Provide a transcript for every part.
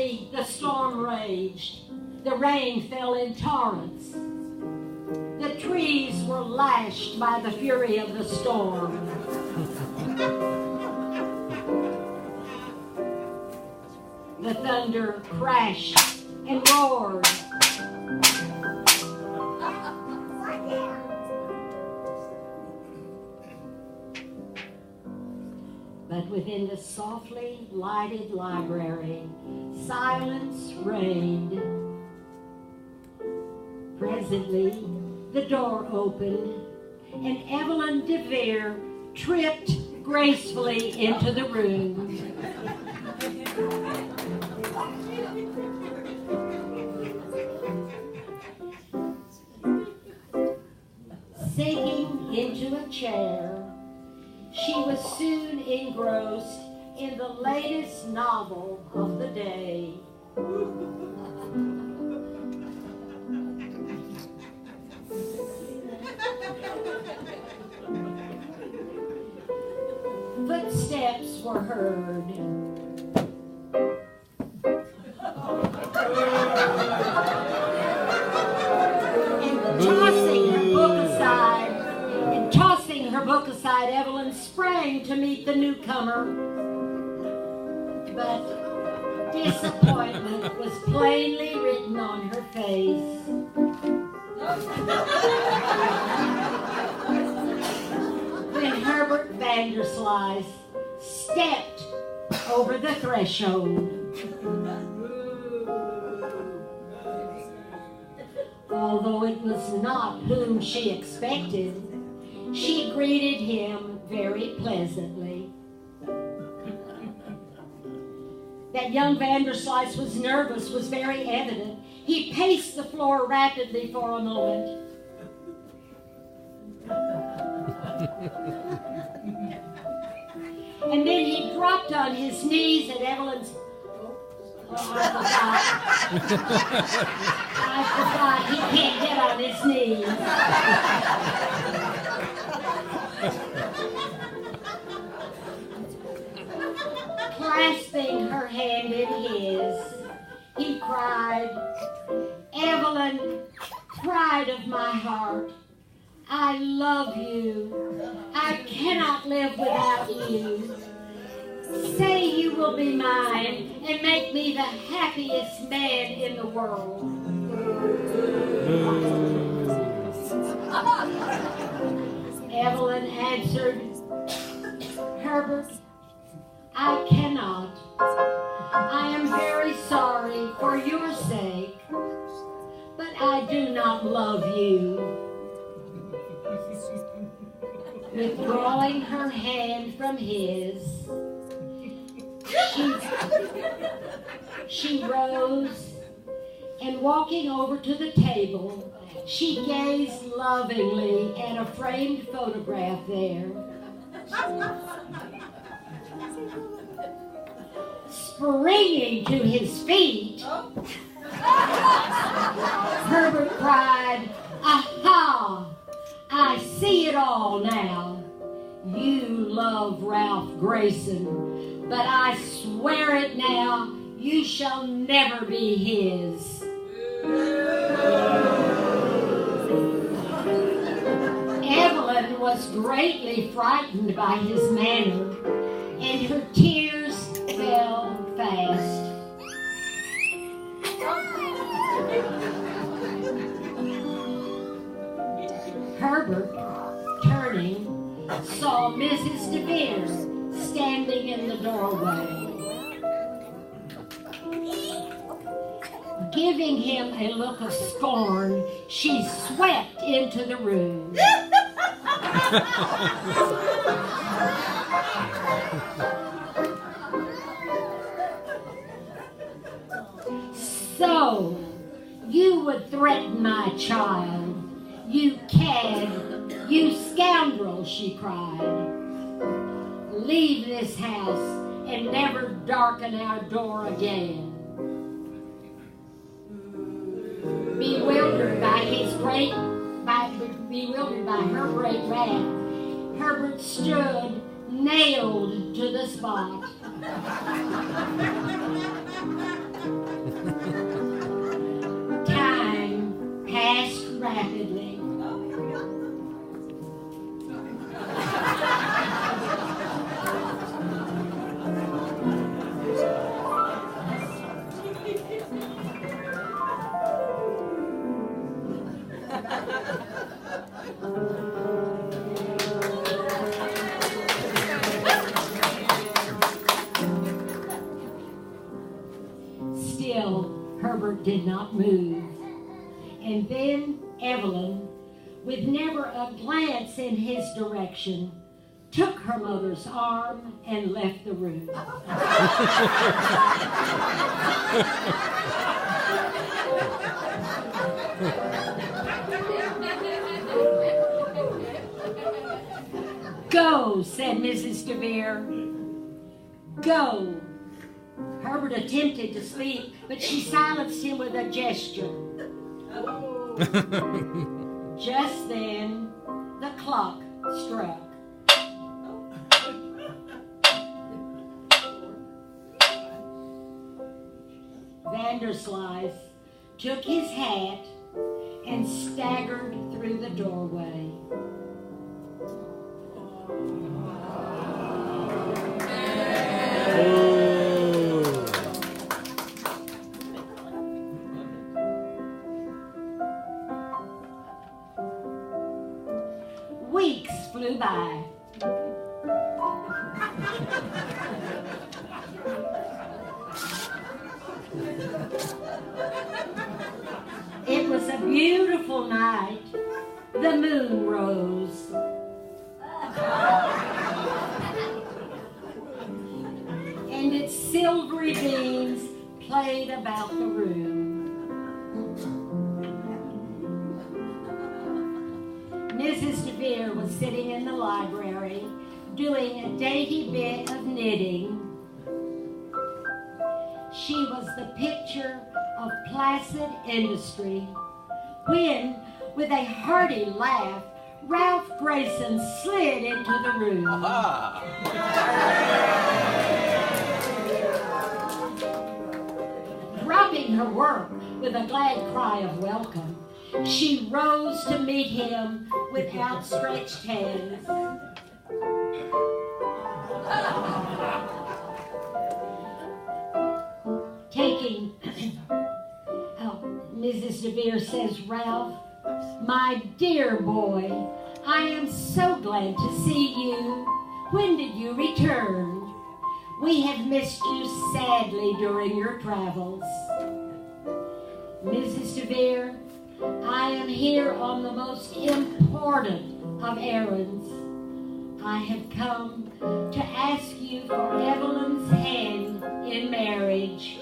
Fiercely the storm raged. The rain fell in torrents. The trees were lashed by the fury of the storm. The thunder crashed and roared. But within the softly lighted library, silence reigned. Presently, the door opened, and Evelyn DeVere tripped gracefully into the room. Sinking into a chair, she was soon engrossed in the latest novel of the day. Footsteps were heard. Tossing her book aside, Evelyn sprang to meet the newcomer. But disappointment was plainly written on her face. When Herbert Vanderslice stepped over the threshold. Although it was not whom she expected, she greeted him very pleasantly. That young Vanderslice was nervous was very evident. He paced the floor rapidly for a moment. And then he dropped on his knees at Evelyn's... I forgot. He can't get on his knees. Clasping her hand in his, he cried, "Evelyn, pride of my heart, I love you. I cannot live without you. Say you will be mine and make me the happiest man in the world." Evelyn answered, "Herbert, I cannot. I am very sorry for your sake, but I do not love you." Withdrawing her hand from his, she rose, and walking over to the table, she gazed lovingly at a framed photograph there. Springing to his feet, Herbert cried, "Aha! I see it all now. You love Ralph Grayson, but I swear it now, you shall never be his." Evelyn was greatly frightened by his manner, and her tears fell fast. Herbert, turning, saw Mrs. DeVere standing in the doorway. Giving him a look of scorn, she swept into the room. "So, you would threaten my child, you cad, you scoundrel," she cried. "Leave this house and never darken our door again." Bewildered by her great wrath, Herbert stood nailed to the spot. Time passed rapidly. Still, Herbert did not move. And then Evelyn, with never a glance in his direction, took her mother's arm and left the room. Go, said Mrs. DeVere. Go. Herbert attempted to speak, but she silenced him with a gesture. Just then, the clock struck. Vanderslice took his hat and staggered through the doorway. Weeks flew by. It was a beautiful night. The moon rose. And its silvery beams played about the room. Mrs. DeVere was sitting in the library doing a dainty bit of knitting. She was the picture of placid industry when, with a hearty laugh, Ralph Grayson slid into the room. Dropping her work with a glad cry of welcome, she rose to meet him with outstretched hands. Taking, Mrs. DeVere says, Ralph, my dear boy, I am so glad to see you. When did you return? We have missed you sadly during your travels. Mrs. DeVere, I am here on the most important of errands. I have come to ask you for Evelyn's hand in marriage.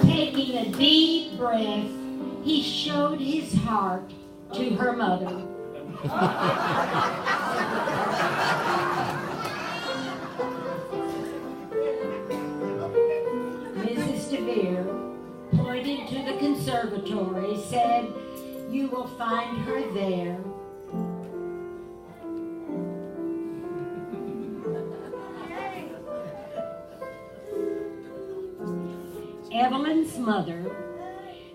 Taking a deep breath, he showed his heart to her mother. Mrs. DeVere, pointing to the conservatory, said, "You will find her there." Evelyn's mother,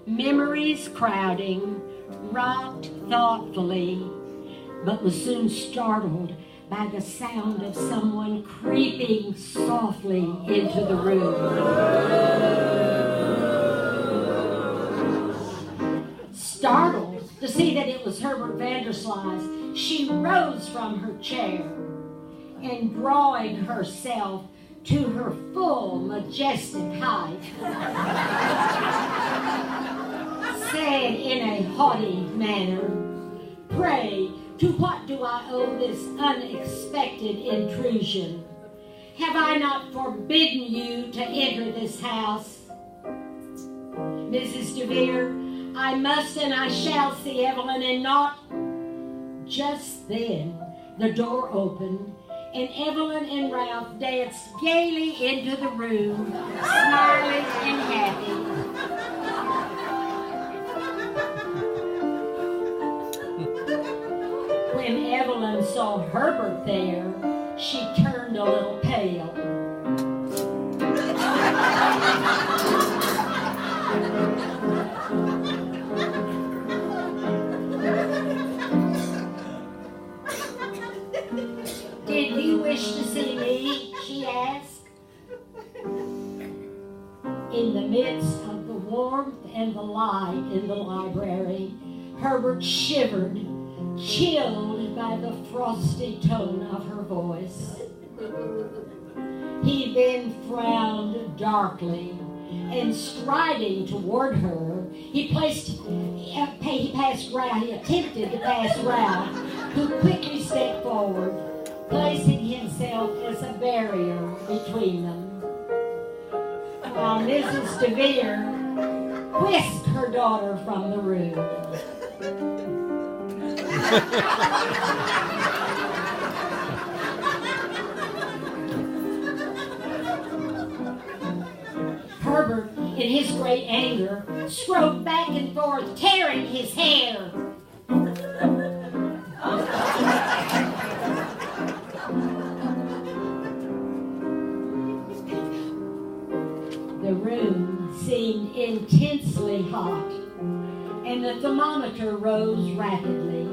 memories crowding, rocked thoughtfully, but was soon startled by the sound of someone creeping softly into the room. Startled to see that it was Herbert Vanderslice, she rose from her chair and, drawing herself to her full majestic height, said in a haughty manner, "Pray, to what do I owe this unexpected intrusion? Have I not forbidden you to enter this house? Mrs. DeVere, I must and I shall see Evelyn and not..." Just then, the door opened, and Evelyn and Ralph danced gaily into the room, smiling and happy. When Evelyn saw Herbert there, she turned a little pale. Did you wish to see me? She asked. In the midst of the warmth and the light in the library, Herbert shivered, chilled by the frosty tone of her voice. He then frowned darkly, and striding toward her, he attempted to pass Ralph, who quickly stepped forward, placing himself as a barrier between them. While Mrs. DeVere whisked her daughter from the room. Herbert, in his great anger, strode back and forth, tearing his hair. The room seemed intensely hot, and the thermometer rose rapidly.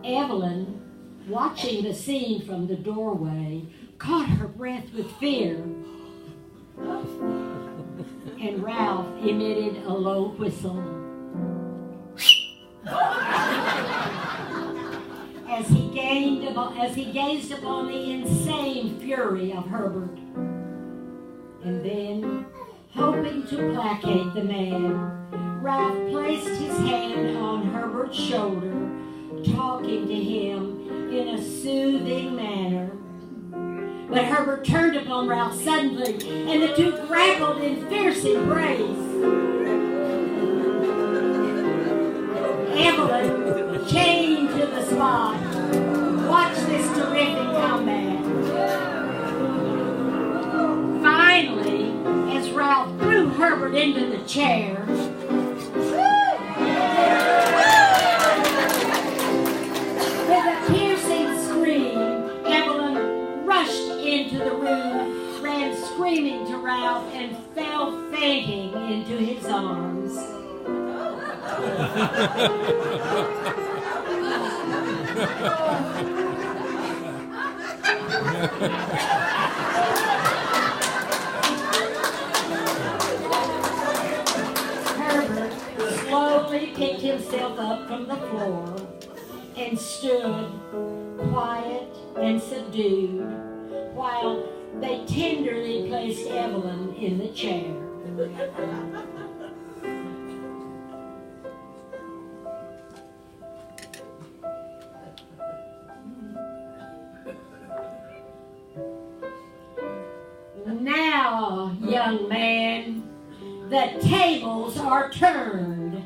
Evelyn, watching the scene from the doorway, caught her breath with fear, and Ralph emitted a low whistle. As he gazed upon the insane fury of Herbert. And then, hoping to placate the man, Ralph placed his hand on Herbert's shoulder, talking to him in a soothing manner. But Herbert turned upon Ralph suddenly, and the two grappled in fierce embrace. Evelyn, chained to the spot, watched this terrific combat. Finally, as Ralph threw Herbert into the chair, with a piercing scream, Evelyn rushed into the room, ran screaming to Ralph, and fell fainting into his arms. Herbert slowly picked himself up from the floor and stood quiet and subdued while they tenderly placed Evelyn in the chair. Now, young man, the tables are turned.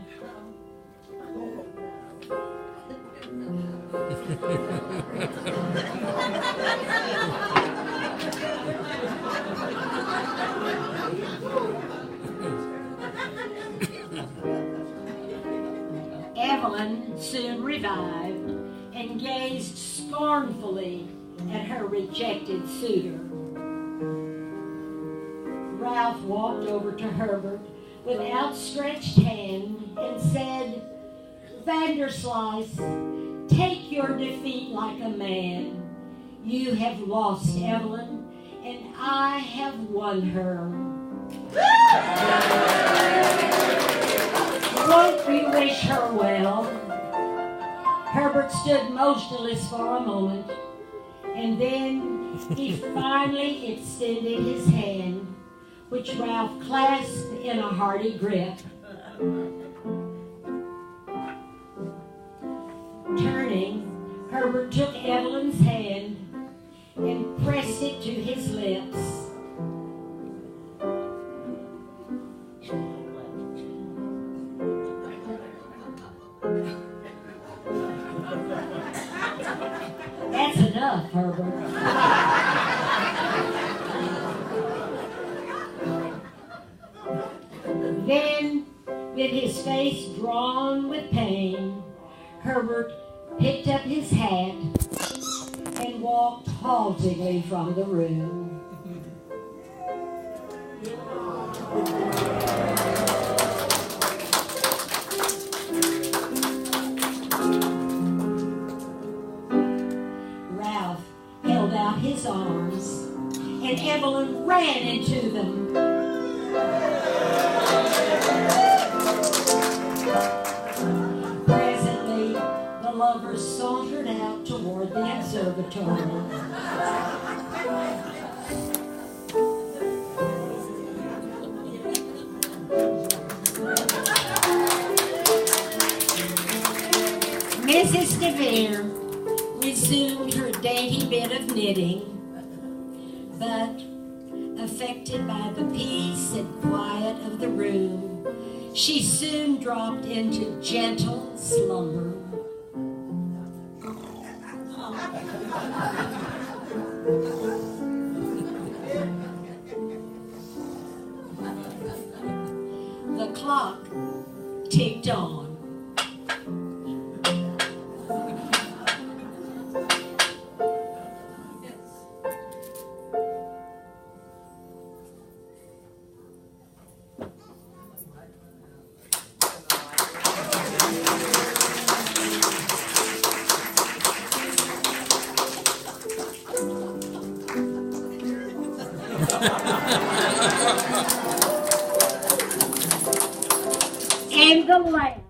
Evelyn soon revived and gazed scornfully at her rejected suitor. Ralph walked over to Herbert with outstretched hand and said, "Vanderslice, take your defeat like a man. You have lost Evelyn, and I have won her. Won't you wish her well?" Herbert stood motionless for a moment, and then he finally extended his hand, which Ralph clasped in a hearty grip. Turning, Herbert took Evelyn's hand and pressed it to his lips. That's enough, Herbert. Then, with his face drawn with pain, Herbert picked up his hat and walked haltingly from the room. Ralph held out his arms, and Evelyn ran into them. Presently, the lovers sauntered out toward the observatory. Mrs. DeVere resumed her dainty bit of knitting, but affected by the peace and quiet of the room, she soon dropped into gentle slumber. The clock ticked on. And the lamp